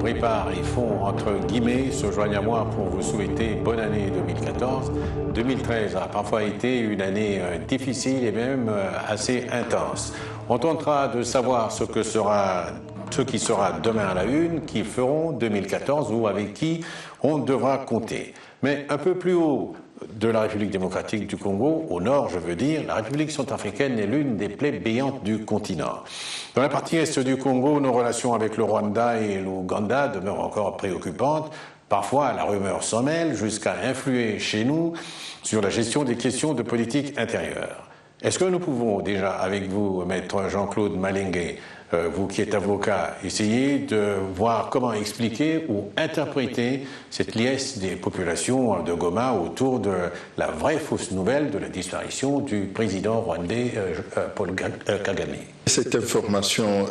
préparent et font, entre guillemets, se joignent à moi pour vous souhaiter bonne année 2014. 2013 a parfois été une année difficile et même assez intense. On tentera de savoir ce qui sera demain à la une, qui feront 2014 ou avec qui on devra compter. Mais un peu plus haut de la République démocratique du Congo, au nord je veux dire, la République centrafricaine est l'une des plaies béantes du continent. Dans la partie est du Congo, nos relations avec le Rwanda et l'Ouganda demeurent encore préoccupantes. Parfois, la rumeur s'en mêle jusqu'à influer chez nous sur la gestion des questions de politique intérieure. Est-ce que nous pouvons déjà, avec vous, maître Jean-Claude Malingué, vous qui êtes avocat, essayer de voir comment expliquer ou interpréter cette liesse des populations de Goma autour de la vraie fausse nouvelle de la disparition du président rwandais Paul Kagame? Cette information,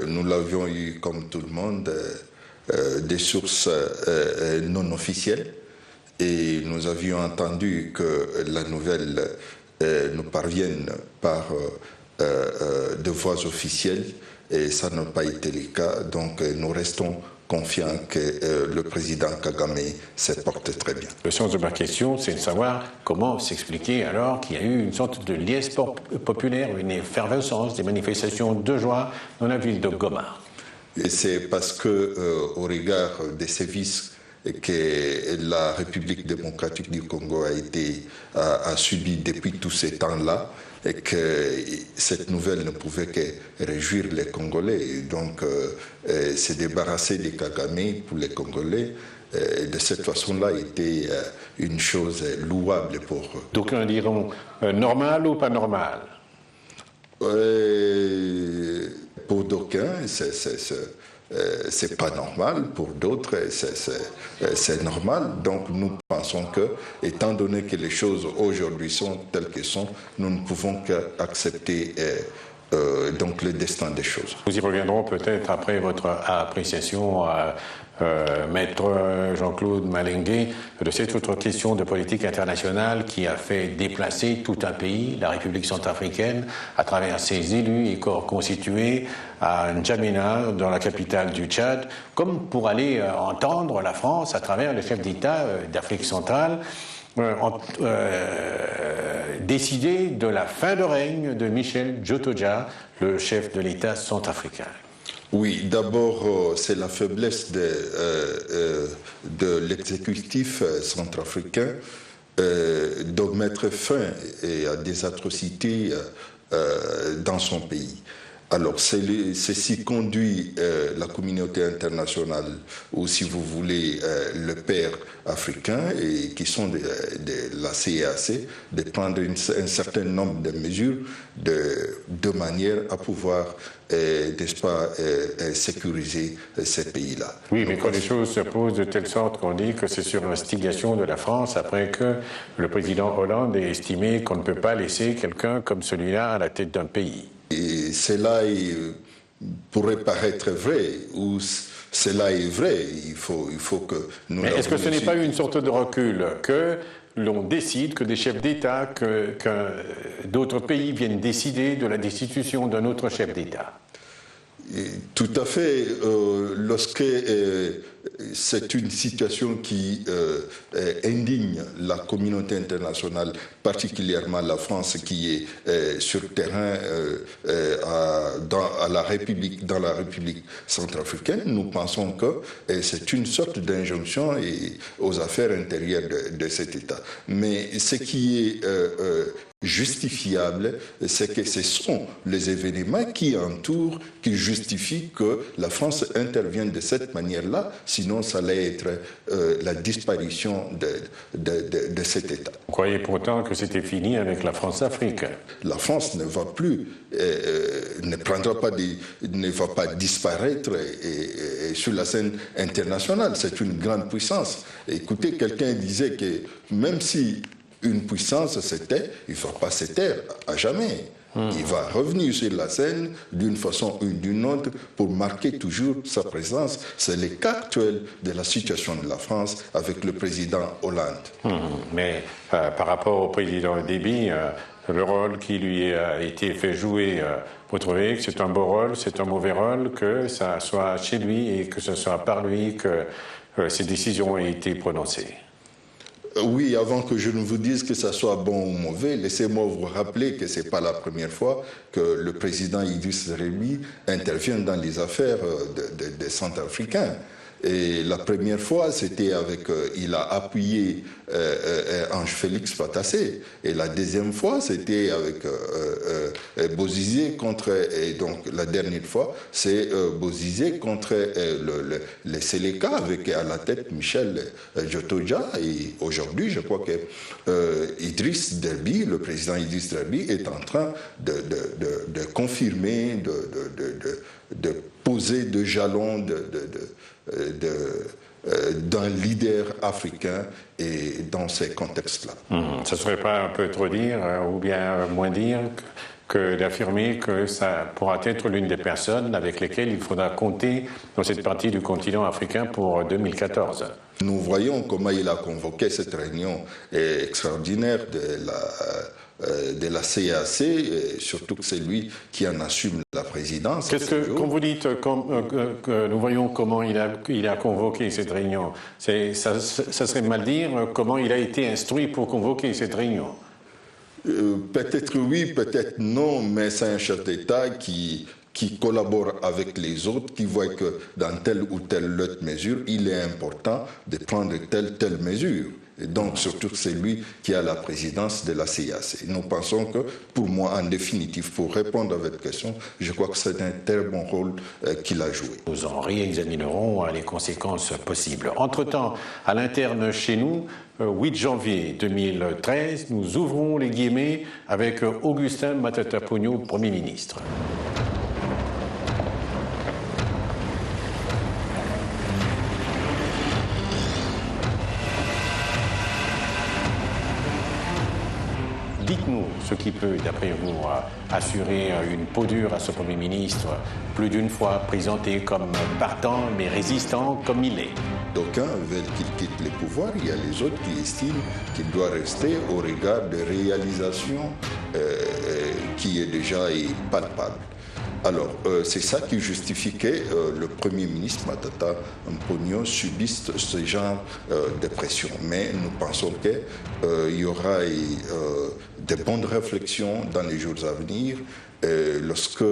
nous l'avions eue comme tout le monde, des sources non officielles, et nous avions entendu que la nouvelle nous parvienne par de voies officielles, et ça n'a pas été le cas. Donc nous restons confiants que le président Kagame se porte très bien. Le sens de ma question, c'est de savoir comment s'expliquer alors qu'il y a eu une sorte de liesse populaire, une effervescence, des manifestations de joie dans la ville de Goma. Et c'est parce que, au regard des sévices que la République démocratique du Congo a subi depuis tous ces temps-là, et que cette nouvelle ne pouvait que réjouir les Congolais. Et donc, se débarrasser des Kagame pour les Congolais, de cette façon-là, était une chose louable pour eux. Donc, nous dirons normal ou pas normal? Pour d'aucuns, c'est pas normal, pour d'autres, c'est normal. Donc nous pensons que, étant donné que les choses aujourd'hui sont telles qu'elles sont, nous ne pouvons qu'accepter donc le destin des choses. Nous y reviendrons peut-être après votre appréciation, maître Jean-Claude Malingué, de cette autre question de politique internationale qui a fait déplacer tout un pays, la République centrafricaine, à travers ses élus et corps constitués à N'Djamena, dans la capitale du Tchad, comme pour aller entendre la France à travers le chef d'État d'Afrique centrale décider de la fin de règne de Michel Djotoja, le chef de l'État centrafricain. Oui, d'abord, c'est la faiblesse de l'exécutif centrafricain de mettre fin à des atrocités dans son pays. Alors, ceci conduit la communauté internationale, ou si vous voulez, le père africain, et qui sont de la CEAC, de prendre un certain nombre de mesures de manière à pouvoir, n'est-ce pas, sécuriser ces pays-là. Oui, mais quand les choses se posent de telle sorte qu'on dit que c'est sur instigation de la France, après que le président Hollande ait estimé qu'on ne peut pas laisser quelqu'un comme celui-là à la tête d'un pays. Et cela pourrait paraître vrai, ou cela est vrai, il faut que nous... Mais est-ce que ce n'est pas une sorte de recul que l'on décide, que des chefs d'État, que d'autres pays viennent décider de la destitution d'un autre chef d'État? Tout à fait. Lorsque c'est une situation qui indigne la communauté internationale, particulièrement la France qui est sur terrain dans la République centrafricaine, nous pensons que c'est une sorte d'injonction aux affaires intérieures de cet État. Mais ce qui est justifiable, c'est que ce sont les événements qui entourent, qui justifient que la France intervienne de cette manière-là, sinon ça allait être la disparition de cet État. Vous croyez pourtant que c'était fini avec la France-Afrique? La France ne va plus, ne va pas disparaître sur la scène internationale. C'est une grande puissance. Écoutez, quelqu'un disait que même si une puissance s'était, il ne va pas se taire à jamais. Il va revenir sur la scène d'une façon ou d'une autre pour marquer toujours sa présence. C'est le cas actuel de la situation de la France avec le président Hollande. Mais par rapport au président Déby, le rôle qui lui a été fait jouer Vous trouvez que c'est un beau rôle, c'est un mauvais rôle, que ça soit chez lui et que ce soit par lui que ces décisions ont été prononcées? Oui, avant que je ne vous dise que ça soit bon ou mauvais, laissez-moi vous rappeler que ce n'est pas la première fois que le président Idriss Déby intervient dans les affaires des Centrafricains. Et la première fois, c'était avec, il a appuyé Ange Félix Patassé. Et la deuxième fois, c'était avec Bozizé contre, et donc la dernière fois, c'est Bozizé contre les Séléka, avec à la tête Michel Djotoja. Et aujourd'hui, je crois que Idriss Déby, le président Idriss Déby, est en train de confirmer, de poser de jalons d'un leader africain et dans ces contextes-là. Ce ne serait pas un peu trop dire, ou bien moins dire, que d'affirmer que ça pourra être l'une des personnes avec lesquelles il faudra compter dans cette partie du continent africain pour 2014. Nous voyons comment il a convoqué cette réunion extraordinaire de la CAC, et surtout que c'est lui qui en assume la présidence. Quand vous dites que nous voyons comment il a convoqué cette réunion, ça serait mal dire comment il a été instruit pour convoquer cette réunion? Peut-être oui, peut-être non, mais c'est un chef d'État qui collabore avec les autres, qui voit que dans telle ou telle autre mesure, il est important de prendre telle mesure. Et donc, surtout, c'est lui qui a la présidence de la CAC. Nous pensons que, pour moi, en définitive, pour répondre à votre question, je crois que c'est un très bon rôle qu'il a joué. Nous en réexaminerons les conséquences possibles. Entre-temps, à l'interne chez nous, 8 janvier 2013, nous ouvrons les guillemets avec Augustin Matata Ponyo, Premier ministre. Dites-nous ce qui peut, d'après vous, assurer une peau dure à ce Premier ministre, plus d'une fois présenté comme partant mais résistant comme il est. D'aucuns veulent qu'il quitte les pouvoirs, il y a les autres qui estiment qu'il doit rester au regard de réalisations qui est déjà palpable. Alors, c'est ça qui justifie que le Premier ministre Matata Ponyo subisse ce genre de pression. Mais nous pensons qu'il y aura de bonnes réflexions dans les jours à venir. Lorsque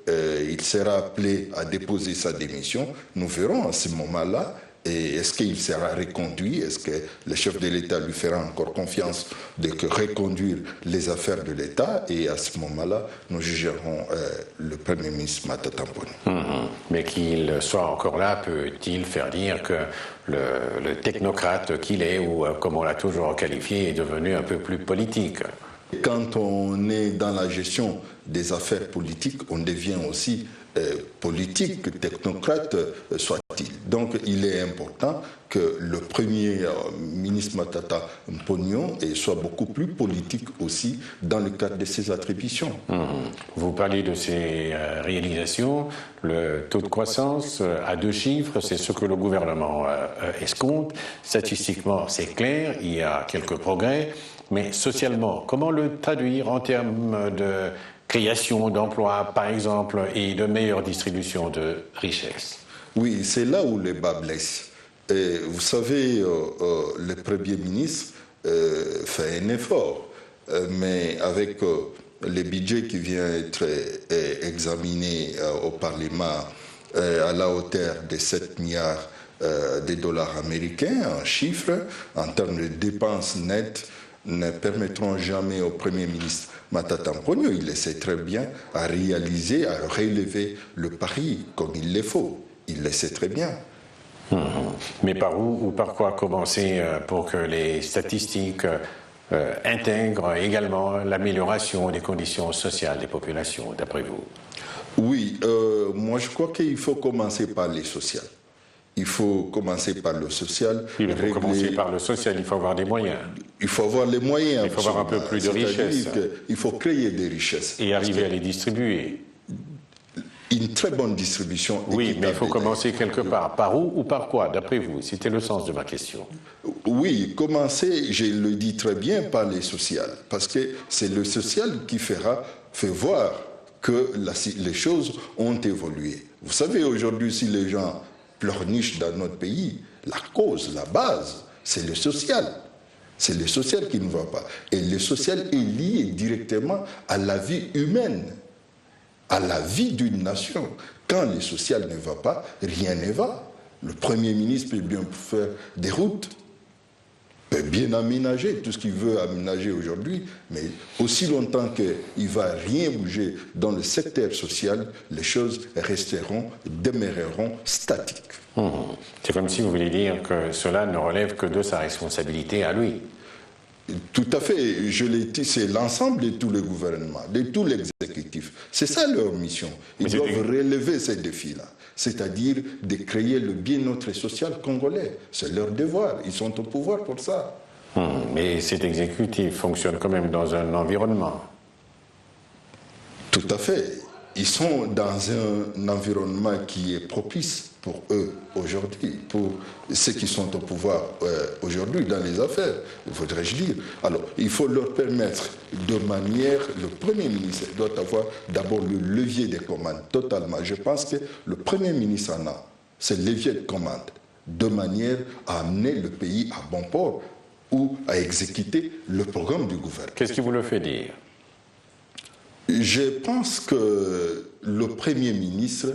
il sera appelé à déposer sa démission, nous verrons à ce moment-là. Et est-ce qu'il sera reconduit? Est-ce que le chef de l'État lui fera encore confiance de reconduire les affaires de l'État? Et à ce moment-là, nous jugerons le Premier ministre Matata Ponyo. Mais qu'il soit encore là, peut-il faire dire que le technocrate qu'il est, ou comme on l'a toujours qualifié, est devenu un peu plus politique? Quand on est dans la gestion des affaires politiques, on devient aussi politique, technocrate soit-il. Donc il est important que le Premier ministre Matata Ponyo soit beaucoup plus politique aussi dans le cadre de ses attributions. Vous parlez de ses réalisations. Le taux de croissance à 2 chiffres, c'est ce que le gouvernement escompte. Statistiquement, c'est clair, il y a quelques progrès. Mais socialement, comment le traduire en termes de création d'emplois, par exemple, et de meilleure distribution de richesses? Oui, c'est là où le bas blesse. Et vous savez, le Premier ministre fait un effort, mais avec le budget qui vient être examiné au Parlement à la hauteur de 7 milliards de dollars américains en chiffres, en termes de dépenses nettes, ne permettront jamais au Premier ministre Matata Ponyo, il le sait très bien, à réaliser, à relever le pari comme il le faut. Il le sait très bien. Mais par où ou par quoi commencer pour que les statistiques intègrent également l'amélioration des conditions sociales des populations, d'après vous? Oui, moi je crois qu'il faut commencer par les sociales. Il faut commencer par le social. Il faut commencer par le social, il faut avoir des moyens. Il faut avoir les moyens. Il faut avoir un peu plus de richesses. Il faut créer des richesses. Et arriver à les distribuer. Une très bonne distribution. Oui, mais il faut commencer quelque part. Par où ou par quoi, d'après vous? C'était le sens de ma question. Oui, commencer, je le dis très bien, par les sociales. Parce que c'est le social qui fait voir que les choses ont évolué. Vous savez, aujourd'hui, si les gens pleurnichent dans notre pays, la cause, la base, c'est le social. C'est le social qui ne va pas. Et le social est lié directement à la vie humaine, à la vie d'une nation. Quand le social ne va pas, rien ne va. Le Premier ministre peut bien faire des routes, peut bien aménager tout ce qu'il veut aménager aujourd'hui, mais aussi longtemps qu'il ne va rien bouger dans le secteur social, les choses resteront, demeureront statiques. C'est comme si vous voulez dire que cela ne relève que de sa responsabilité à lui. Tout à fait, je l'ai dit, c'est l'ensemble de tous les gouvernements, de tout l'exécutif. C'est ça leur mission. Ils doivent relever ces défis-là, c'est-à-dire de créer le bien-être social congolais. C'est leur devoir, ils sont au pouvoir pour ça. Mais cet exécutif fonctionne quand même dans un environnement. Tout à fait. Ils sont dans un environnement qui est propice pour eux aujourd'hui, pour ceux qui sont au pouvoir aujourd'hui dans les affaires, voudrais-je dire. Alors, il faut leur permettre de manière, le Premier ministre doit avoir d'abord le levier des commandes totalement. Je pense que le Premier ministre en a, c'est le levier de commande, de manière à amener le pays à bon port ou à exécuter le programme du gouvernement. Qu'est-ce qui vous le fait dire ? Je pense que le Premier ministre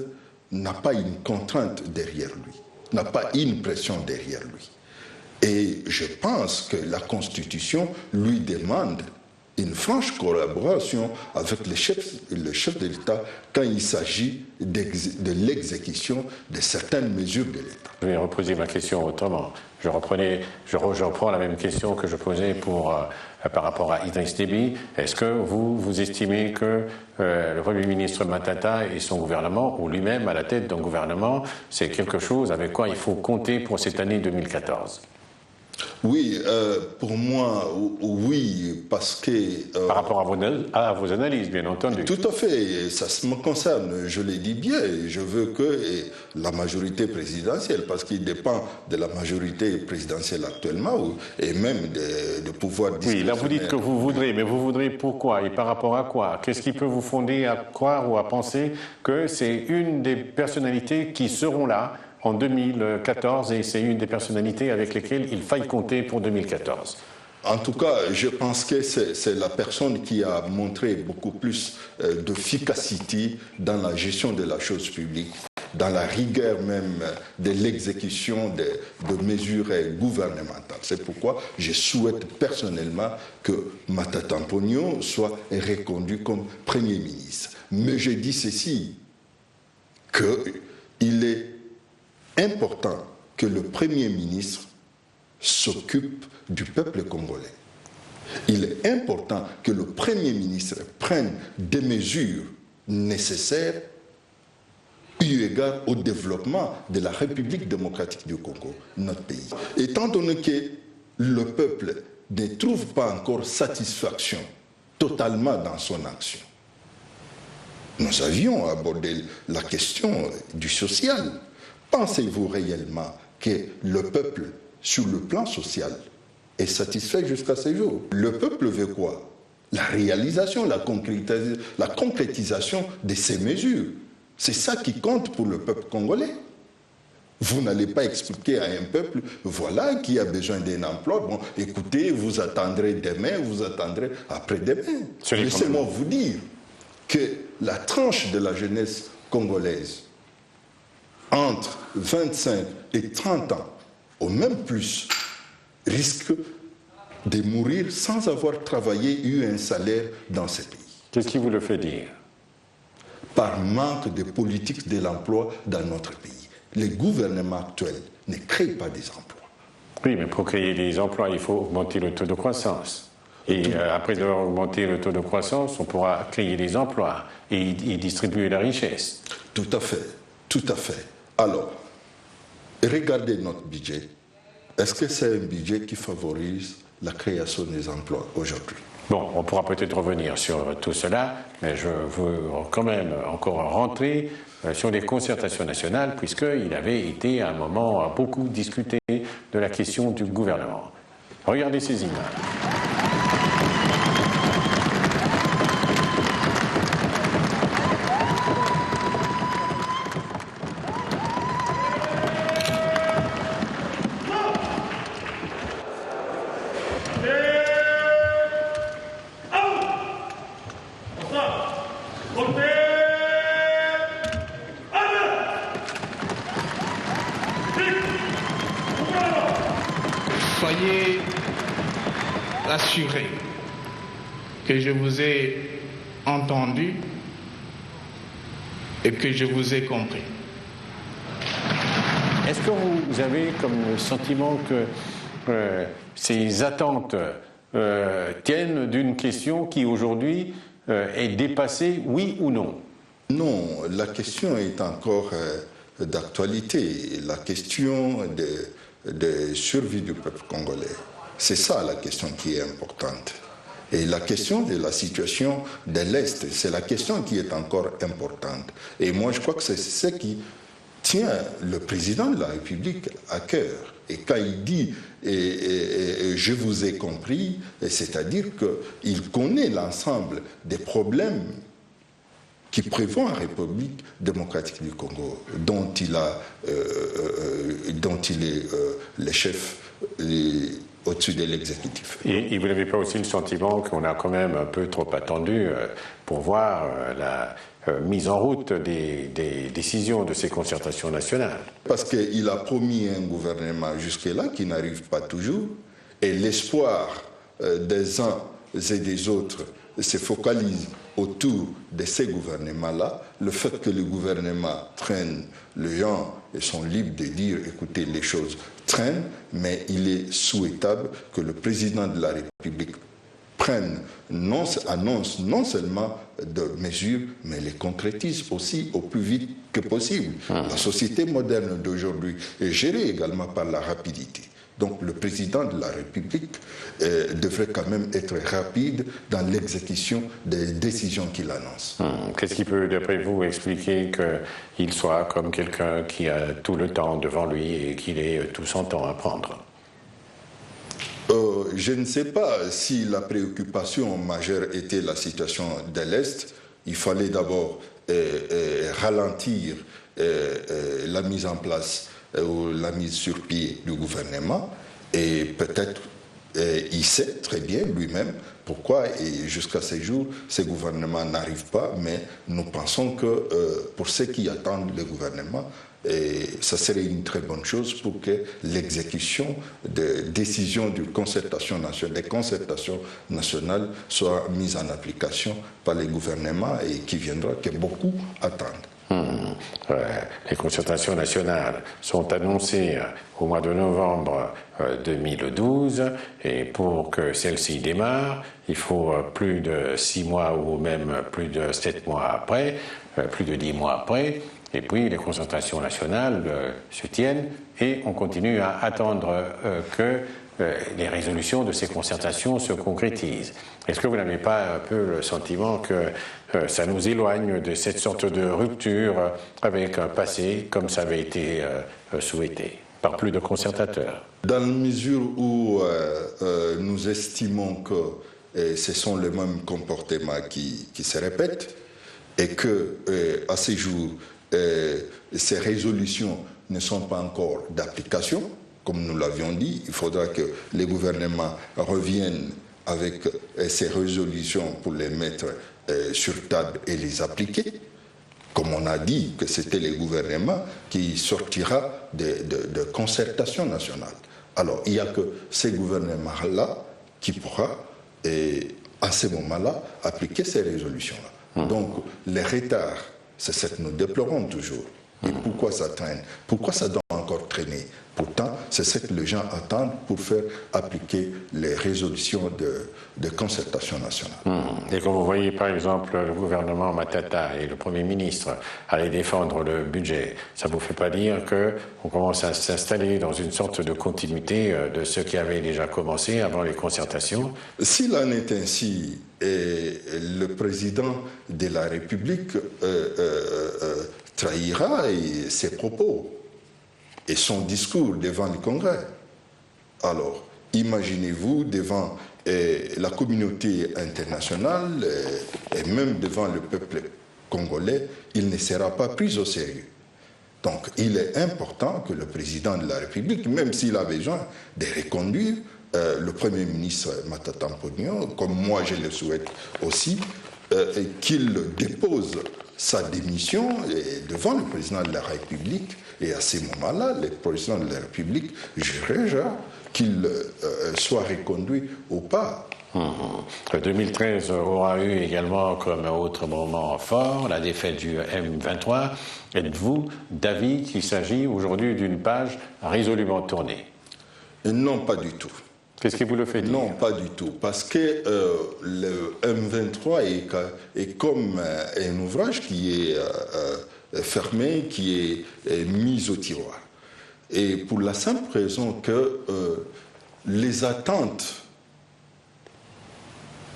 n'a pas une contrainte derrière lui, n'a pas une pression derrière lui. Et je pense que la Constitution lui demande une franche collaboration avec le chef de l'État quand il s'agit de l'exécution de certaines mesures de l'État. Je vais reposer ma question autrement. Je reprends la même question que je posais par rapport à Idriss Déby. Est-ce que vous estimez que le Premier ministre Matata et son gouvernement, ou lui-même à la tête d'un gouvernement, c'est quelque chose avec quoi il faut compter pour cette année 2014 ? Oui, pour moi, oui, parce que... par rapport à vos analyses, bien entendu. Tout à fait, ça me concerne, je l'ai dit bien, je veux que la majorité présidentielle, parce qu'il dépend de la majorité présidentielle actuellement, et même de pouvoir discrétionnaire. Oui, là vous dites que vous voudrez, mais vous voudrez pourquoi et par rapport à quoi? Qu'est-ce qui peut vous fonder à croire ou à penser que c'est une des personnalités qui seront là en 2014 et c'est une des personnalités avec lesquelles il faille compter pour 2014? En tout cas, je pense que c'est la personne qui a montré beaucoup plus d'efficacité dans la gestion de la chose publique, dans la rigueur même de l'exécution de mesures gouvernementales. C'est pourquoi je souhaite personnellement que Matata Ponyo soit reconduit comme Premier ministre. Mais je dis ceci, qu'il est important que le Premier ministre s'occupe du peuple congolais. Il est important que le Premier ministre prenne des mesures nécessaires eu égard au développement de la République démocratique du Congo, notre pays. Étant donné que le peuple ne trouve pas encore satisfaction totalement dans son action, nous avions abordé la question du social. Pensez-vous réellement que le peuple, sur le plan social, est satisfait jusqu'à ce jour? Le peuple veut quoi? La réalisation, la concrétisation de ces mesures. C'est ça qui compte pour le peuple congolais. Vous n'allez pas expliquer à un peuple, voilà, qui a besoin d'un emploi. Bon, écoutez, vous attendrez demain, vous attendrez après-demain. Laissez-moi vous dire que la tranche de la jeunesse congolaise, entre 25 et 30 ans, au même plus, risque de mourir sans avoir travaillé, eu un salaire dans ce pays. Qu'est-ce qui vous le fait dire? Par manque de politique de l'emploi dans notre pays. Les gouvernements actuels ne créent pas des emplois. Oui, mais pour créer des emplois, il faut augmenter le taux de croissance. Et après avoir augmenté le taux de croissance, on pourra créer des emplois et distribuer la richesse. Tout à fait, tout à fait. Alors, regardez notre budget. Est-ce que c'est un budget qui favorise la création des emplois aujourd'hui? Bon, on pourra peut-être revenir sur tout cela, mais je veux quand même encore rentrer sur les concertations nationales, puisqu'il avait été à un moment beaucoup discuté de la question du gouvernement. Regardez ces images. Soyez rassurés que je vous ai entendu et que je vous ai compris. Est-ce que vous avez comme le sentiment que ces attentes tiennent d'une question qui aujourd'hui est dépassée, oui ou non? Non, la question est encore d'actualité. La question de survie du peuple congolais. C'est ça la question qui est importante. Et la question de la situation de l'Est, c'est la question qui est encore importante. Et moi, je crois que c'est ce qui tient le président de la République à cœur. Et quand il dit « je vous ai compris », c'est-à-dire qu'il connaît l'ensemble des problèmes qui prévaut en République démocratique du Congo, dont il est le chef au-dessus de l'exécutif. Et vous n'avez pas aussi le sentiment qu'on a quand même un peu trop attendu pour voir la mise en route des décisions de ces concertations nationales? Parce qu'il a promis un gouvernement jusque-là qui n'arrive pas toujours, et l'espoir des uns et des autres se focalise autour de ces gouvernements-là. Le fait que le gouvernement traîne, les gens sont libres de dire, écoutez, les choses traînent, mais il est souhaitable que le président de la République annonce non seulement de mesures, mais les concrétise aussi au plus vite que possible. La société moderne d'aujourd'hui est gérée également par la rapidité. Donc le président de la République devrait quand même être rapide dans l'exécution des décisions qu'il annonce. Qu'est-ce qui peut, d'après vous, expliquer qu'il soit comme quelqu'un qui a tout le temps devant lui et qu'il ait tout son temps à prendre? Je ne sais pas si la préoccupation majeure était la situation de l'Est. Il fallait d'abord ralentir la mise en place ou la mise sur pied du gouvernement, et peut-être il sait très bien lui-même pourquoi, et jusqu'à ce jour, ce gouvernement n'arrive pas, mais nous pensons que pour ceux qui attendent le gouvernement, ça serait une très bonne chose pour que l'exécution des décisions des concertations nationales soit mise en application par les gouvernements et qui viendra, que beaucoup attendent. Les concertations nationales sont annoncées au mois de novembre 2012 et pour que celles-ci démarrent, il faut plus de 6 mois ou même plus de 7 mois après, plus de 10 mois après, et puis les concertations nationales se tiennent et on continue à attendre que les résolutions de ces concertations se concrétisent. Est-ce que vous n'avez pas un peu le sentiment que ça nous éloigne de cette sorte de rupture avec un passé comme ça avait été souhaité par plus de concertateurs? Dans la mesure où nous estimons que ce sont les mêmes comportements qui se répètent et que à ce jour ces résolutions ne sont pas encore d'application, comme nous l'avions dit, il faudra que les gouvernements reviennent avec ces résolutions pour les mettre sur table et les appliquer. Comme on a dit que c'était les gouvernements qui sortira de concertation nationale. Alors, il n'y a que ces gouvernements-là qui pourra, à ce moment-là, appliquer ces résolutions-là. Donc, les retards, c'est ce que nous déplorons toujours. Et pourquoi ça traîne? Pourquoi ça doit encore traîner? Pourtant, c'est ce que les gens attendent pour faire appliquer les résolutions de concertation nationale. Et quand vous voyez par exemple le gouvernement Matata et le Premier ministre aller défendre le budget, ça ne vous fait pas dire qu'on commence à s'installer dans une sorte de continuité de ce qui avait déjà commencé avant les concertations? S'il en est ainsi, le président de la République trahira ses propos et son discours devant le Congrès. Alors, imaginez-vous devant la communauté internationale et même devant le peuple congolais, il ne sera pas pris au sérieux. Donc, il est important que le président de la République, même s'il a besoin de reconduire le Premier ministre Matata Ponyo, comme moi je le souhaite aussi, qu'il dépose sa démission devant le président de la République Et à ce moment-là, le président de la République jugera qu'il soit reconduit ou pas. Le 2013 aura eu également comme autre moment fort la défaite du M23. Êtes-vous d'avis qu'il s'agit aujourd'hui d'une page résolument tournée? Non, pas du tout. Qu'est-ce qui vous le fait dire? Non, pas du tout. Parce que le M23 est comme un ouvrage qui est fermé, qui est mis au tiroir. Et pour la simple raison que les attentes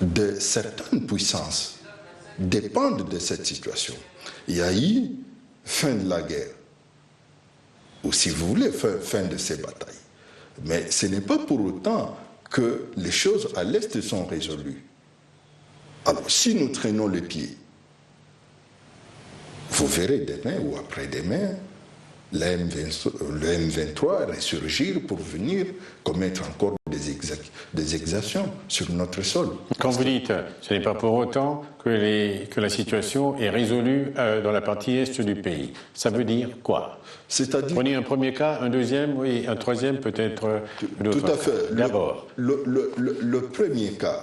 de certaines puissances dépendent de cette situation. Il y a eu fin de la guerre, ou si vous voulez, fin de ces batailles. Mais ce n'est pas pour autant que les choses à l'Est sont résolues. Alors, si nous traînons les pieds, vous verrez demain ou après-demain, le M23 ressurgir pour venir commettre encore des exactions sur notre sol. Quand vous dites, ce n'est pas pour autant que la situation est résolue dans la partie est du pays. Ça veut dire quoi? C'est-à-dire... Prenez un premier cas, un deuxième, oui, un troisième, peut-être d'autres. Tout à fait. D'abord. Le premier cas,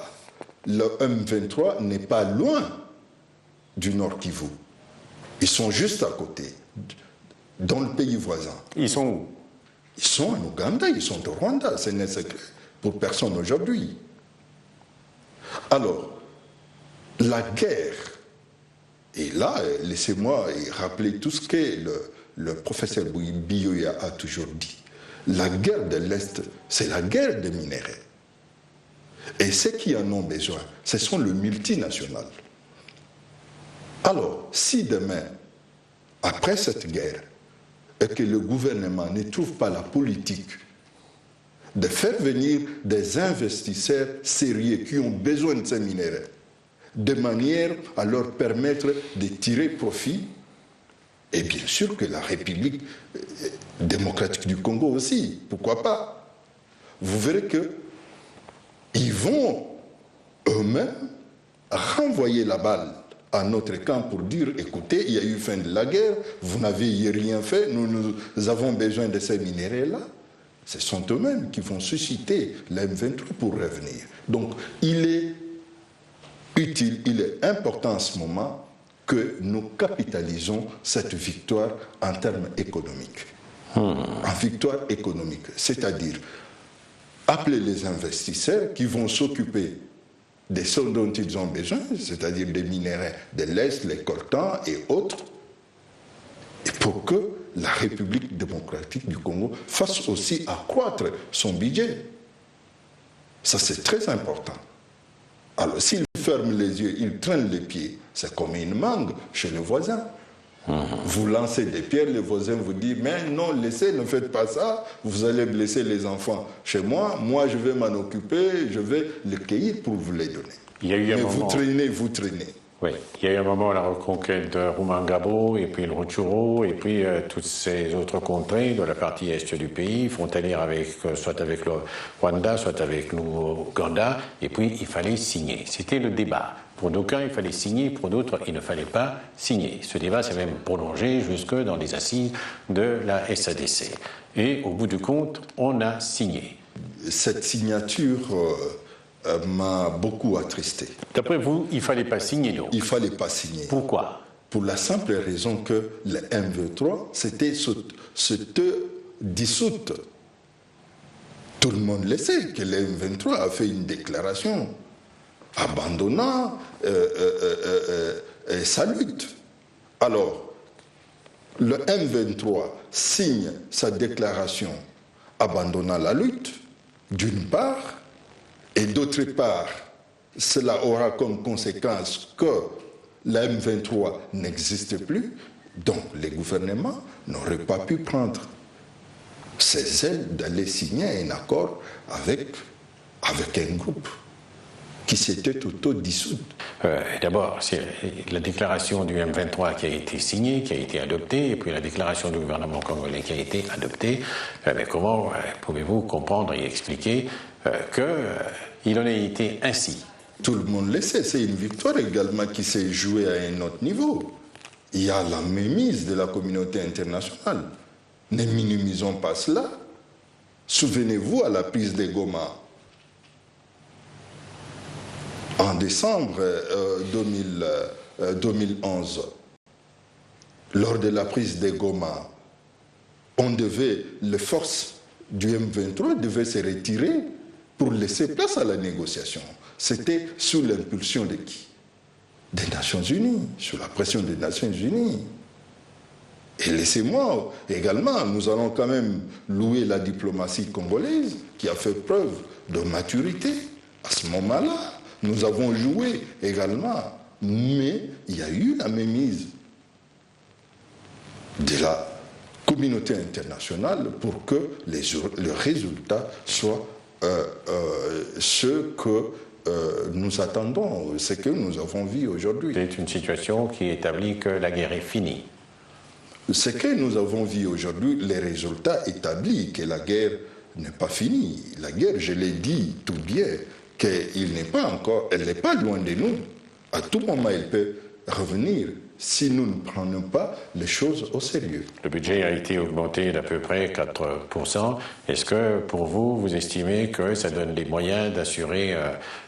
le M23 n'est pas loin du Nord Kivu. Ils sont juste à côté, dans le pays voisin. Ils sont où? Ils sont en Ouganda, ils sont au Rwanda, c'est un secret pour personne aujourd'hui. Alors, la guerre, et là, laissez-moi rappeler tout ce que le professeur Biyoya a toujours dit. La guerre de l'Est, c'est la guerre des minéraux. Et ceux qui en ont besoin, ce sont les multinationales. Alors, si demain, après cette guerre, et que le gouvernement ne trouve pas la politique de faire venir des investisseurs sérieux qui ont besoin de ces minéraux, de manière à leur permettre de tirer profit, et bien sûr que la République démocratique du Congo aussi, pourquoi pas? Vous verrez qu'ils vont eux-mêmes renvoyer la balle à notre camp pour dire, écoutez, il y a eu fin de la guerre, vous n'avez rien fait, nous avons besoin de ces minéraux-là. Ce sont eux-mêmes qui vont susciter l'M23 pour revenir. Donc, il est utile, il est important en ce moment que nous capitalisons cette victoire en termes économiques. En victoire économique, c'est-à-dire appeler les investisseurs qui vont s'occuper des sommes dont ils ont besoin, c'est-à-dire des minéraux de l'Est, les coltans et autres, et pour que la République démocratique du Congo fasse aussi accroître son budget. Ça, c'est très important. Alors, s'ils ferment les yeux, ils traînent les pieds, c'est comme une mangue chez le voisin. Vous lancez des pierres, le voisin vous dit, mais non, laissez, ne faites pas ça, vous allez blesser les enfants. Chez moi, je vais m'en occuper, je vais les cueillir pour vous les donner. Il y a eu un moment... vous traînez. Oui, il y a eu un moment la reconquête de Rumangabo, et puis le Rutshuru, et puis toutes ces autres contrées de la partie est du pays, frontalière soit avec le Rwanda, soit avec l'Ouganda, et puis il fallait signer. C'était le débat. Pour d'aucuns, il fallait signer, pour d'autres, il ne fallait pas signer. Ce débat s'est même prolongé jusque dans les assises de la SADC. Et au bout du compte, on a signé. Cette signature m'a beaucoup attristé. D'après vous, il ne fallait pas signer, donc? Il ne fallait pas signer. Pourquoi? Pour la simple raison que le M23 s'était dissoute. Tout le monde le sait que le M23 a fait une déclaration abandonnant sa lutte. Alors, le M23 signe sa déclaration abandonnant la lutte, d'une part, et d'autre part, cela aura comme conséquence que la M23 n'existe plus, donc les gouvernements n'auraient pas pu prendre ses ailes d'aller signer un accord avec un groupe qui s'était auto-dissoute. D'abord, c'est la déclaration du M23 qui a été signée, qui a été adoptée, et puis la déclaration du gouvernement congolais qui a été adoptée. Mais comment pouvez-vous comprendre et expliquer qu'il en ait été ainsi? Tout le monde le sait, c'est une victoire également qui s'est jouée à un autre niveau. Il y a la mainmise de la communauté internationale. Ne minimisons pas cela. Souvenez-vous à la prise de Goma en décembre 2011. Lors de la prise de Goma, les forces du M23 devaient se retirer pour laisser place à la négociation. C'était sous l'impulsion de qui? Des Nations Unies, sous la pression des Nations Unies. Et laissez-moi également, nous allons quand même louer la diplomatie congolaise qui a fait preuve de maturité à ce moment-là. Nous avons joué également, mais il y a eu la mainmise de la communauté internationale pour que le résultat soit ce que nous attendons, ce que nous avons vu aujourd'hui. C'est une situation qui établit que la guerre est finie. Ce que nous avons vu aujourd'hui, les résultats établis que la guerre n'est pas finie. La guerre, je l'ai dit tout bien, qu'elle n'est pas encore, elle n'est pas loin de nous. À tout moment, elle peut revenir si nous ne prenons pas les choses au sérieux. Le budget a été augmenté d'à peu près 4%. Est-ce que pour vous, vous estimez que ça donne les moyens d'assurer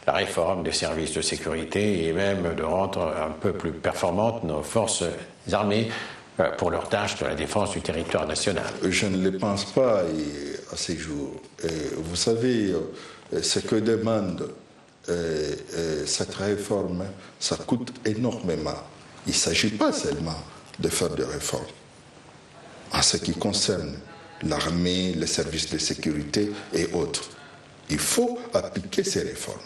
la réforme des services de sécurité et même de rendre un peu plus performantes nos forces armées pour leur tâche de la défense du territoire national? Je ne le pense pas à ces jours. Vous savez, ce que demande cette réforme, ça coûte énormément. Il ne s'agit pas seulement de faire des réformes. En ce qui concerne l'armée, les services de sécurité et autres, il faut appliquer ces réformes.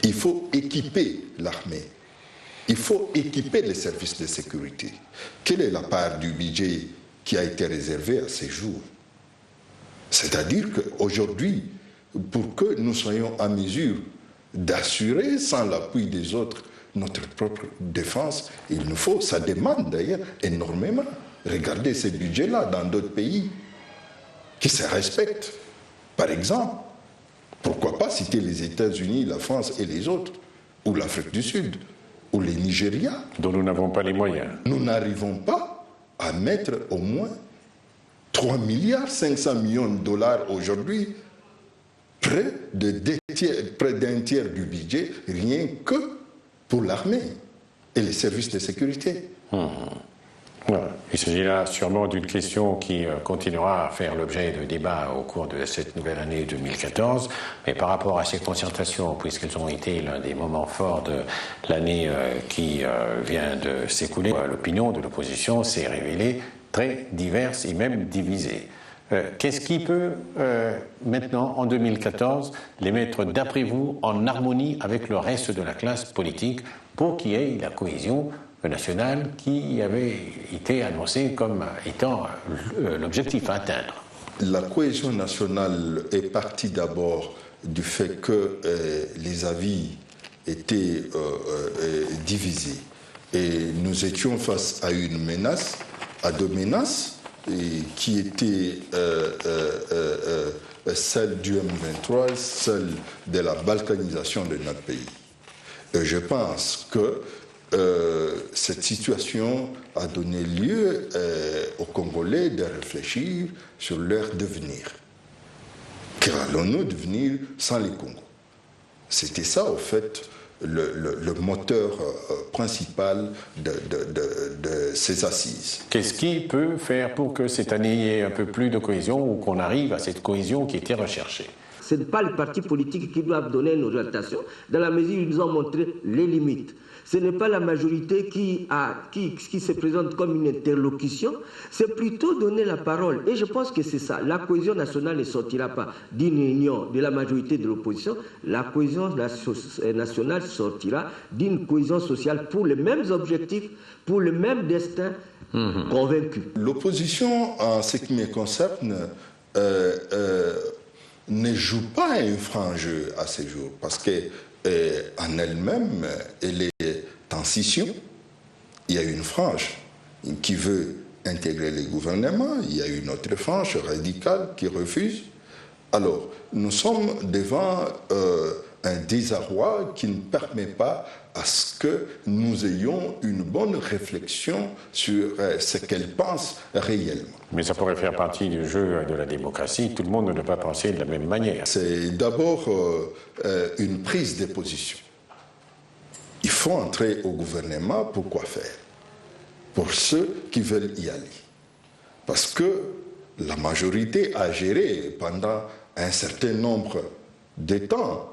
Il faut équiper l'armée. Il faut équiper les services de sécurité. Quelle est la part du budget qui a été réservée à ces jours? C'est-à-dire qu'aujourd'hui, pour que nous soyons en mesure d'assurer, sans l'appui des autres, notre propre défense, il nous faut, ça demande d'ailleurs énormément. Regardez ces budgets-là dans d'autres pays qui se respectent. Par exemple, pourquoi pas citer les États-Unis, la France et les autres, ou l'Afrique du Sud, ou les Nigérias, dont nous n'avons pas les moyens. Nous n'arrivons pas à mettre au moins 3 milliards 500 millions de dollars aujourd'hui, près d'un tiers du budget, rien que pour l'armée et les services de sécurité. Voilà. Il s'agit là sûrement d'une question qui continuera à faire l'objet de débats au cours de cette nouvelle année 2014. Mais par rapport à ces concertations, puisqu'elles ont été l'un des moments forts de l'année qui vient de s'écouler, l'opinion de l'opposition s'est révélée très diverse et même divisée. Qu'est-ce qui peut maintenant, en 2014, les mettre, d'après vous, en harmonie avec le reste de la classe politique pour qu'il y ait la cohésion nationale qui avait été annoncée comme étant l'objectif à atteindre? La cohésion nationale est partie d'abord du fait que les avis étaient divisés et nous étions face à une menace, à deux menaces, qui étaient celle du M23, celle de la balkanisation de notre pays. Et je pense que cette situation a donné lieu aux Congolais de réfléchir sur leur devenir. Qu'allons-nous devenir sans les Congos? C'était ça, au fait, le moteur principal de ces assises. Qu'est-ce qui peut faire pour que cette année il y ait un peu plus de cohésion ou qu'on arrive à cette cohésion qui était recherchée? Ce n'est pas les partis politiques qui doivent donner une orientation, dans la mesure où ils nous ont montré les limites. Ce n'est pas la majorité qui se présente comme une interlocution, c'est plutôt donner la parole. Et je pense que c'est ça. La cohésion nationale ne sortira pas d'une union de la majorité de l'opposition. La cohésion nationale sortira d'une cohésion sociale pour les mêmes objectifs, pour le même destin convaincu. L'opposition, en ce qui me concerne, ne joue pas un franc jeu à ce jour, parce qu'en elle-même, elle est en scission. Il y a une frange qui veut intégrer les gouvernements, il y a une autre frange radicale qui refuse. Alors, nous sommes devant un désarroi qui ne permet pas à ce que nous ayons une bonne réflexion sur ce qu'elle pense réellement. Mais ça pourrait faire partie du jeu de la démocratie. Tout le monde ne doit pas penser de la même manière. C'est d'abord une prise de position. Il faut entrer au gouvernement pour quoi faire? Pour ceux qui veulent y aller. Parce que la majorité a géré pendant un certain nombre de temps.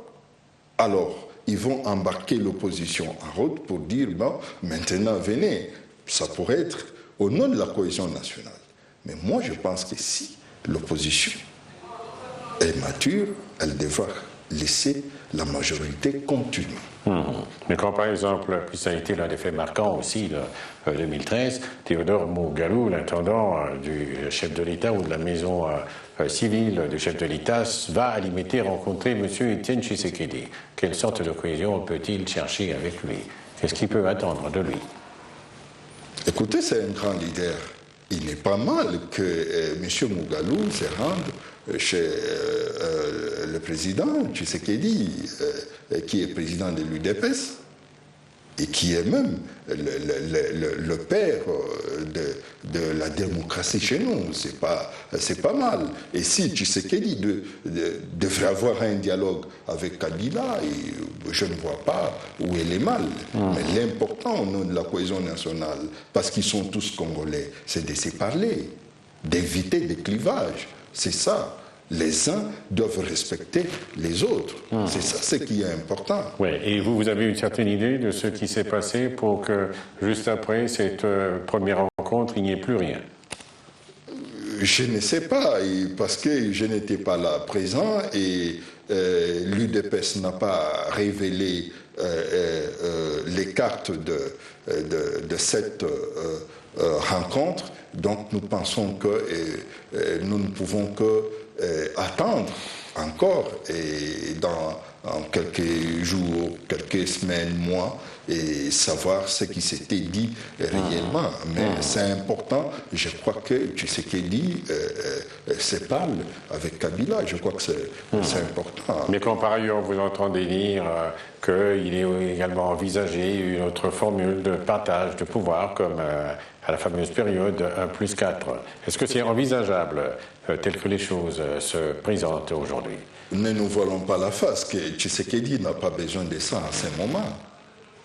Alors, ils vont embarquer l'opposition en route pour dire, bon, maintenant venez. Ça pourrait être au nom de la cohésion nationale. Mais moi, je pense que si l'opposition est mature, elle devra laisser la majorité continuer. Mais quand par exemple, puis ça a été l'un des faits marquants aussi, 2013, Théodore Mogalou, l'intendant du chef de l'État ou de la maison civile du chef de l'État, va à l'imiter rencontrer M. Étienne Tshisekedi. Quelle sorte de cohésion peut-il chercher avec lui? Qu'est-ce qu'il peut attendre de lui? Écoutez, c'est un grand leader. Il n'est pas mal que M. Mogalou se rende chez le président Tshisekedi, qui est président de l'UDPS, et qui est même le père de la démocratie chez nous. C'est pas mal. Et si Tshisekedi devrait avoir un dialogue avec Kabila, je ne vois pas où elle est mal. Mais l'important au nom de la cohésion nationale, parce qu'ils sont tous Congolais, c'est de se parler, d'éviter des clivages. C'est ça. Les uns doivent respecter les autres. C'est ça ce qui est important. Oui, et vous avez une certaine idée de ce qui s'est passé pour que, juste après cette première rencontre, il n'y ait plus rien? Je ne sais pas, parce que je n'étais pas là présent et l'UDPS n'a pas révélé les cartes de cette rencontre. Donc nous pensons que nous ne pouvons que attendre encore et dans quelques jours, quelques semaines, mois, et savoir ce qui s'était dit réellement. Mais c'est important, je crois que Tshisekedi se parle avec Kabila, je crois que c'est important. Mais quand par ailleurs vous entendez dire qu'il est également envisagé une autre formule de partage de pouvoir comme à la fameuse période 1+4, est-ce que c'est envisageable tel que les choses se présentent aujourd'hui? Ne nous voilons pas la face, que Tshisekedi n'a pas besoin de ça en ce moment.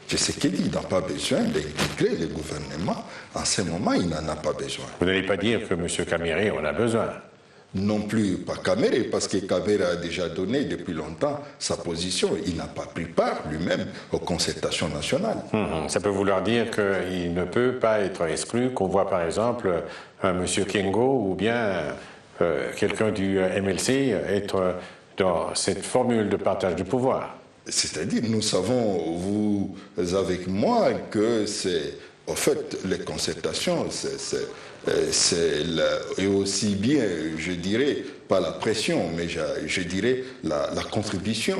Tshisekedi n'a pas besoin d'intégrer le gouvernement. En ce moment, il n'en a pas besoin. Vous n'allez pas dire que M. Kamere en a besoin? Non plus pas Kamere, parce que Kamere a déjà donné depuis longtemps sa position. Il n'a pas pris part lui-même aux concertations nationales. Ça peut vouloir dire qu'il ne peut pas être exclu, qu'on voit par exemple un M. Kengo ou bien quelqu'un du MLC être dans cette formule de partage du pouvoir. C'est-à-dire, nous savons, vous avec moi, que c'est, en fait, les concertations, et aussi bien, je dirais, pas la pression, mais je dirais la contribution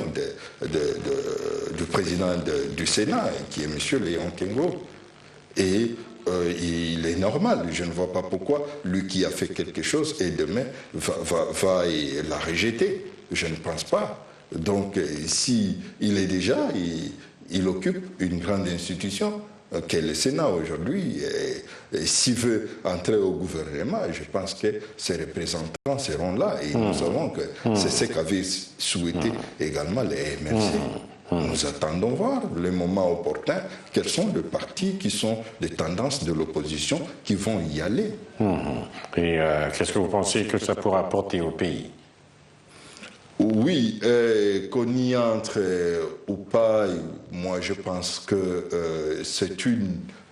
du président du Sénat, qui est M. Léon Kengo. Et il est normal, je ne vois pas pourquoi lui qui a fait quelque chose et demain va la rejeter. Je ne pense pas. Donc, si il est déjà, il occupe une grande institution qu'est le Sénat aujourd'hui. Et s'il veut entrer au gouvernement, je pense que ses représentants seront là. Et nous savons que c'est ce qu'avaient souhaité également les MRC. Nous attendons voir le moment opportun, quels sont les partis qui sont des tendances de l'opposition qui vont y aller. Et qu'est-ce que vous pensez que ça pourra apporter au pays? Oui, qu'on y entre ou pas, moi je pense que c'est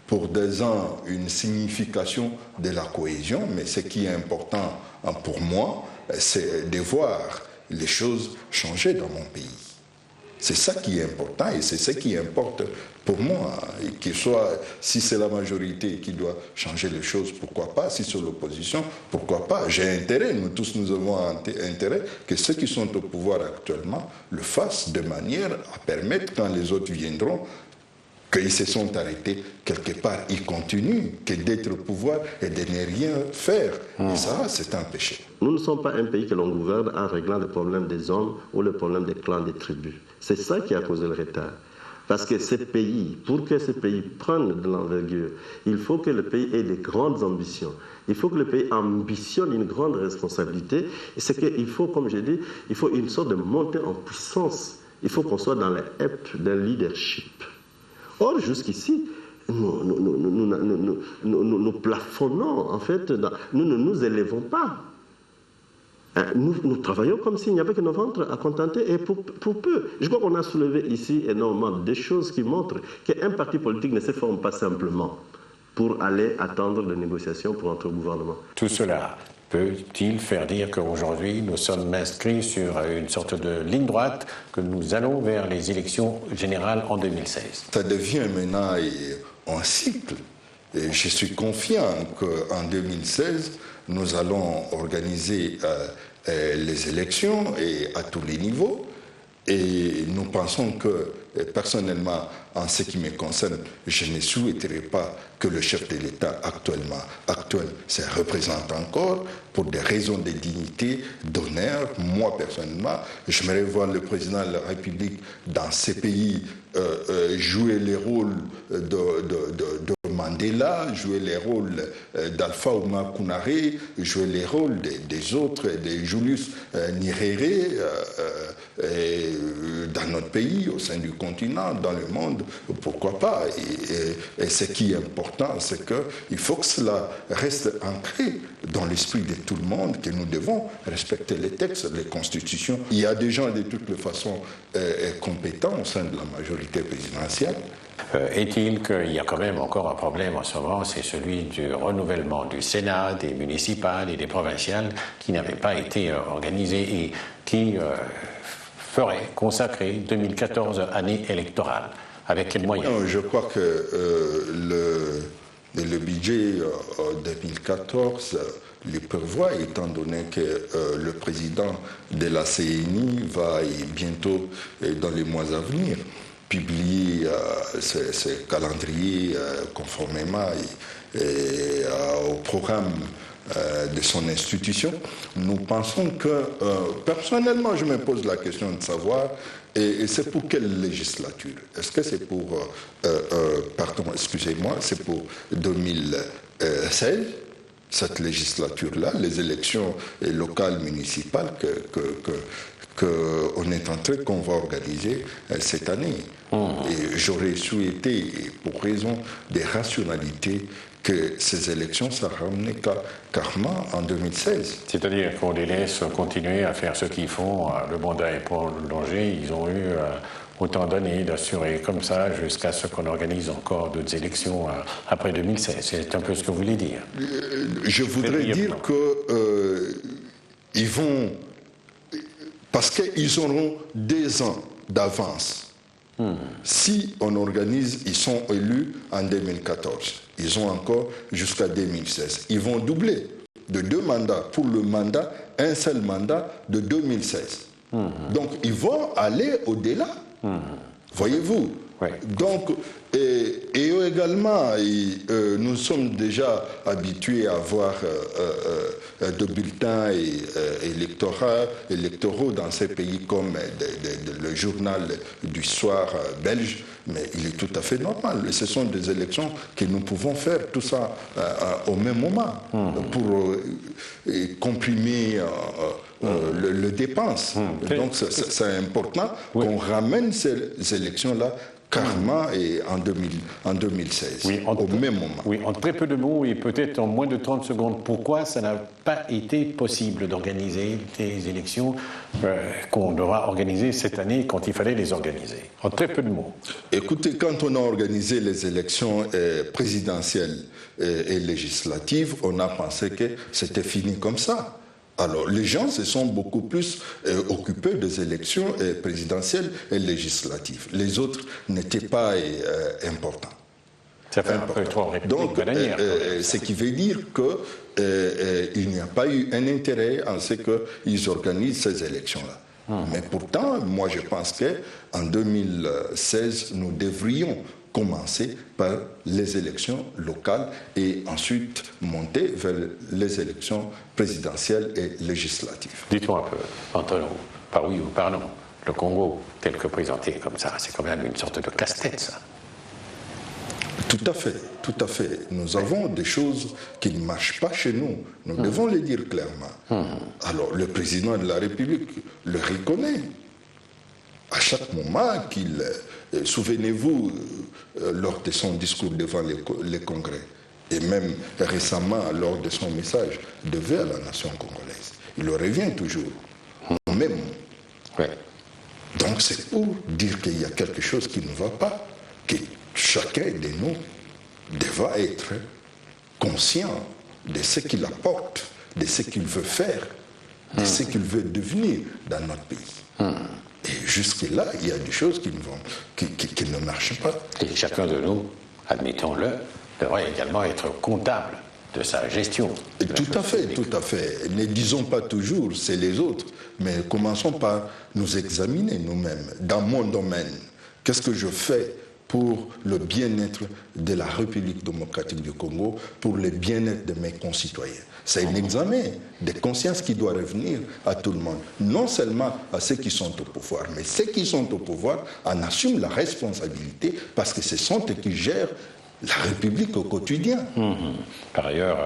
pour des ans une signification de la cohésion, mais ce qui est important pour moi, c'est de voir les choses changer dans mon pays. C'est ça qui est important et c'est ce qui importe pour moi. Et qu'il soit, si c'est la majorité qui doit changer les choses, pourquoi pas? Si c'est l'opposition, pourquoi pas? J'ai intérêt, nous tous nous avons intérêt que ceux qui sont au pouvoir actuellement le fassent de manière à permettre, quand les autres viendront, qu'ils se sont arrêtés quelque part, ils continuent, que d'être au pouvoir et de ne rien faire. Et ça, c'est un péché. Nous ne sommes pas un pays que l'on gouverne en réglant le problème des hommes ou le problème des clans, des tribus. C'est ça qui a causé le retard. Parce que ces pays, pour que ces pays prennent de l'envergure, il faut que le pays ait des grandes ambitions. Il faut que le pays ambitionne une grande responsabilité. Et c'est qu'il faut, comme j'ai dit, il faut une sorte de montée en puissance. Il faut qu'on soit dans les épes d'un leadership. Or, jusqu'ici, nous plafonnons, en fait, nous ne nous élevons pas. Nous travaillons comme s'il n'y avait que nos ventres à contenter et pour peu. Je crois qu'on a soulevé ici énormément de choses qui montrent qu'un parti politique ne se forme pas simplement pour aller attendre des négociations pour entrer au gouvernement. Tout cela peut-il faire dire qu'aujourd'hui nous sommes inscrits sur une sorte de ligne droite, que nous allons vers les élections générales en 2016? Ça devient maintenant un cycle. Et je suis confiant qu'en 2016, nous allons organiser les élections et à tous les niveaux. Et nous pensons que, personnellement, en ce qui me concerne, je ne souhaiterais pas que le chef de l'État actuel se représente encore pour des raisons de dignité, d'honneur. Moi, personnellement, j'aimerais voir le président de la République dans ces pays jouer les rôles de Mandela, jouer les rôles d'Alpha Ouma Kounaré, jouer les rôles des autres, de Julius Nyerere, dans notre pays, au sein du continent, dans le monde, pourquoi pas. Et ce qui est important, c'est qu'il faut que cela reste ancré dans l'esprit de tout le monde, que nous devons respecter les textes, les constitutions. Il y a des gens de toutes les façons compétents au sein de la majorité présidentielle. Est-il qu'il y a quand même encore un problème en ce moment, c'est celui du renouvellement du Sénat, des municipales et des provinciales qui n'avaient pas été organisées et qui ferait consacrer 2014 année électorale. Avec quels moyens? Je crois que le budget 2014 le prévoit, étant donné que le président de la CNI va bientôt, dans les mois à venir, publier ce calendrier conformément au programme de son institution. Nous pensons que, personnellement, je me pose la question de savoir, et c'est pour quelle législature? Est-ce que c'est pour, c'est pour 2016, cette législature-là, les élections locales municipales qu'on est en train, qu'on va organiser cette année. Et j'aurais souhaité, pour raison des rationalités, que ces élections soient ramenées carrément en 2016. C'est-à-dire qu'on les laisse continuer à faire ce qu'ils font, le mandat est prolongé, ils ont eu autant d'années d'assurer comme ça jusqu'à ce qu'on organise encore d'autres élections après 2016. C'est un peu ce que vous voulez dire. Je voudrais dire qu'ils vont... Parce qu'ils auront 2 ans d'avance. Si on organise, ils sont élus en 2014. Ils ont encore jusqu'à 2016. Ils vont doubler de 2 mandats. Pour le mandat, un seul mandat de 2016. Donc, ils vont aller au-delà. Voyez-vous? Oui. Donc, et également, nous sommes déjà habitués à voir de bulletins électoraux dans ces pays comme le journal du soir belge, mais il est tout à fait normal. Ce sont des élections que nous pouvons faire tout ça au même moment pour comprimer le dépense. Donc c'est important qu'on ramène ces élections-là carrément et en 2016, au même moment. Oui, en très peu de mots et peut-être en moins de 30 secondes, pourquoi ça n'a pas été possible d'organiser des élections qu'on devra organiser cette année quand il fallait les organiser? En très peu de mots. Écoutez, quand on a organisé les élections présidentielles et législatives, on a pensé que c'était fini comme ça. Alors, les gens se sont beaucoup plus occupés des élections présidentielles et législatives. Les autres n'étaient pas importants. Ça fait un peu trop Donc, ce qui veut dire qu'il n'y a pas eu un intérêt en ce qu'ils organisent ces élections-là. Mais pourtant, moi je pense qu'en 2016, nous devrions commencer par les élections locales et ensuite monter vers les élections présidentielles et législatives. Dites-moi un peu, entre nous, par oui ou par non, le Congo, tel que présenté comme ça, c'est quand même une sorte de casse-tête, ça. Tout à fait, tout à fait. Nous avons des choses qui ne marchent pas chez nous. Nous devons les dire clairement. Alors, le président de la République le reconnaît. À chaque moment qu'il... souvenez-vous, lors de son discours devant les congrès, et même récemment lors de son message de vœux à la nation congolaise, il le revient toujours, même. Ouais. Donc c'est pour dire qu'il y a quelque chose qui ne va pas, que chacun de nous devra être conscient de ce qu'il apporte, de ce qu'il veut faire, de ce qu'il veut devenir dans notre pays. Et jusque-là, il y a des choses qui ne marchent pas. Et chacun de nous, admettons-le, devrait également être comptable de sa gestion. Tout à fait, tout à fait. Ne disons pas toujours c'est les autres, mais commençons par nous examiner nous-mêmes. Dans mon domaine, qu'est-ce que je fais pour le bien-être de la République démocratique du Congo, pour le bien-être de mes concitoyens? C'est un examen de conscience qui doit revenir à tout le monde. Non seulement à ceux qui sont au pouvoir, mais ceux qui sont au pouvoir en assument la responsabilité parce que ce sont eux qui gèrent la République au quotidien. Par ailleurs,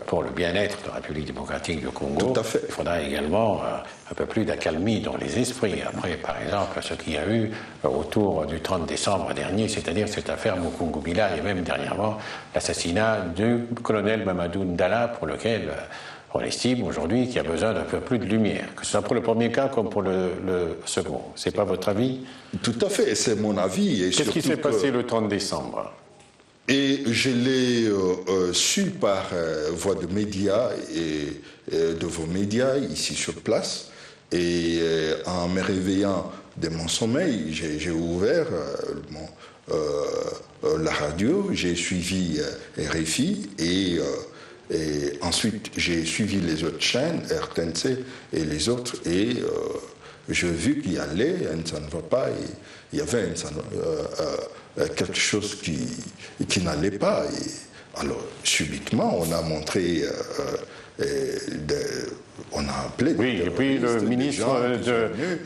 pour le bien-être de la République démocratique du Congo, Tout à fait. il faudra également un peu plus d'accalmie dans les esprits. Après, par exemple, ce qu'il y a eu autour du 30 décembre dernier, c'est-à-dire cette affaire Mukungubila et même dernièrement l'assassinat du colonel Mamadou Ndala, pour lequel on estime aujourd'hui qu'il y a besoin d'un peu plus de lumière, que ce soit pour le premier cas comme pour le second. C'est pas votre avis? Tout à fait, c'est mon avis. Qu'est-ce qui s'est passé le 30 décembre? Et je l'ai su par voie de médias et de vos médias ici sur place. Et en me réveillant de mon sommeil, j'ai ouvert la radio, j'ai suivi RFI et ensuite j'ai suivi les autres chaînes, RTNC et les autres, et j'ai vu qu'il y allait, ça ne va pas, et il y avait quelque chose qui n'allait pas. Et alors, subitement, on a montré, on a appelé... Oui, et puis le ministre,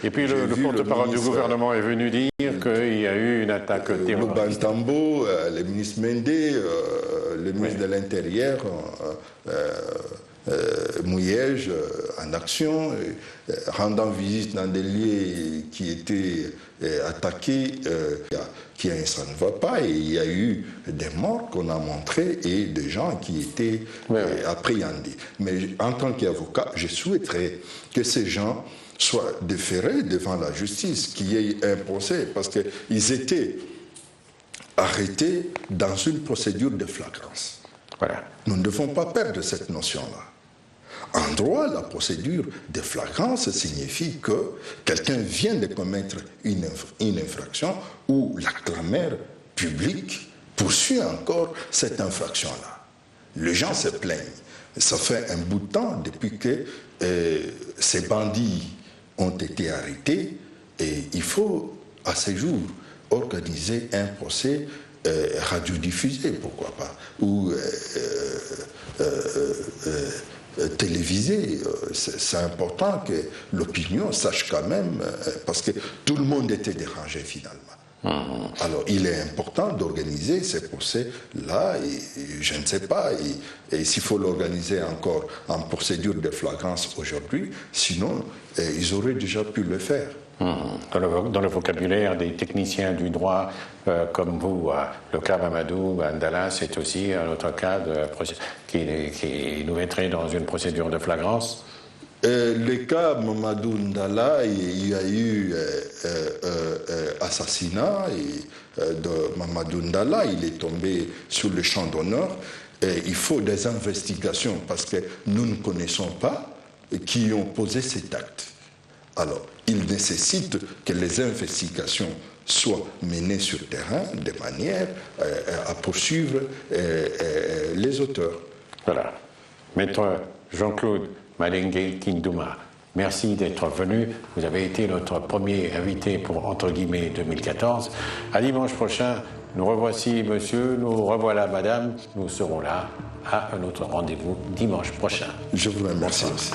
et puis le porte-parole du gouvernement est venu dire qu'il y a eu une attaque terroriste. Le Bantambo, le ministre Mendé, le ministre de l'Intérieur, Mouyège, en action, rendant visite dans des lieux qui étaient attaqués, qui ça ne va pas, et il y a eu des morts qu'on a montrés et des gens qui étaient appréhendés. Mais en tant qu'avocat, je souhaiterais que ces gens soient déférés devant la justice, qu'il y ait un procès, parce qu'ils étaient arrêtés dans une procédure de flagrance. Voilà. Nous ne devons pas perdre cette notion-là. En droit, la procédure de flagrance signifie que quelqu'un vient de commettre une infraction où la clameur publique poursuit encore cette infraction-là. Les gens se plaignent. Ça fait un bout de temps depuis que ces bandits ont été arrêtés et il faut, à ce jour, organiser un procès radiodiffusé, pourquoi pas, ou télévisé. C'est important que l'opinion sache quand même, parce que tout le monde était dérangé finalement. Alors il est important d'organiser ces procès-là, et je ne sais pas, et s'il faut l'organiser encore en procédure de flagrance aujourd'hui, sinon ils auraient déjà pu le faire. Dans le vocabulaire des techniciens du droit comme vous, le cas Mamadou Ndala, c'est aussi un autre cas qui nous mettrait dans une procédure de flagrance? Le cas Mamadou Ndala, il y a eu assassinat de Mamadou Ndala, il est tombé sur le champ d'honneur. Il faut des investigations parce que nous ne connaissons pas qui ont posé cet acte. Alors, il nécessite que les investigations soient menées sur le terrain de manière à poursuivre les auteurs. Voilà. Maître Jean-Claude Malengue Kindouma, merci d'être venu. Vous avez été notre premier invité pour, entre guillemets, 2014. À dimanche prochain, nous revoici monsieur, nous revoilà madame. Nous serons là à un autre rendez-vous dimanche prochain. Je vous remercie aussi.